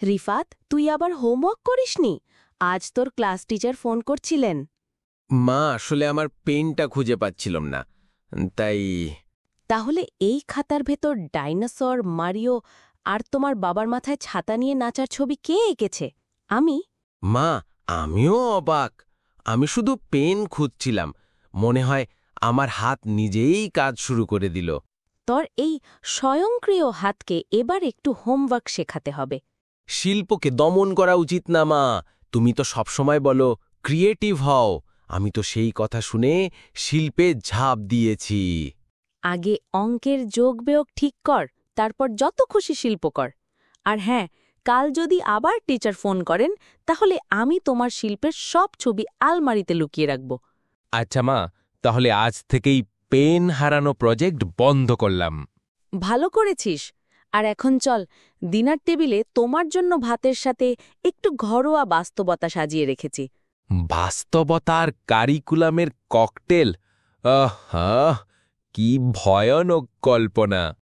রিফাত, তুই আবার হোমওয়ার্ক করিসনি? আজ তোর ক্লাস টিচার ফোন করছিলেন। মা, আসলে আমার পেনটা খুঁজে পাচ্ছিলাম না, তাই। তাহলে এই খাতার ভেতর ডাইনোসর, মারিও আর তোমার বাবার মাথায় ছাতা নিয়ে নাচার ছবি কে এঁকেছে? আমি। মা, আমিও অবাক। আমি শুধু পেন খুঁজছিলাম, মনে হয় আমার হাত নিজেই কাজ শুরু করে দিল। তোর এই স্বয়ংক্রিয় হাতকে এবার একটু হোমওয়ার্ক শেখাতে হবে। শিল্পকে দমন করা উচিত না মা। তুমি তো সবসময় বলো ক্রিয়েটিভ হও। আমি তো সেই কথা শুনে শিল্পে ঝাঁপ দিয়েছি। আগে অঙ্কের যোগ বিয়োগ ঠিক কর, তারপর যত খুশি শিল্প কর। আর হ্যাঁ, কাল যদি আবার টিচার ফোন করেন, তাহলে আমি তোমার শিল্পের সব ছবি আলমারিতে লুকিয়ে রাখব। আচ্ছা মা, তাহলে আজ থেকেই পেন হারানো প্রজেক্ট বন্ধ করলাম। ভালো করেছিস। আর এখন চল, ডিনার টেবিলে তোমার জন্য ভাতের সাথে একটু ঘরোয়া বাস্তবতা সাজিয়ে রেখেছি। বাস্তবতার কারিকুলামের ককটেল, আহা, কি ভয়ানক কল্পনা!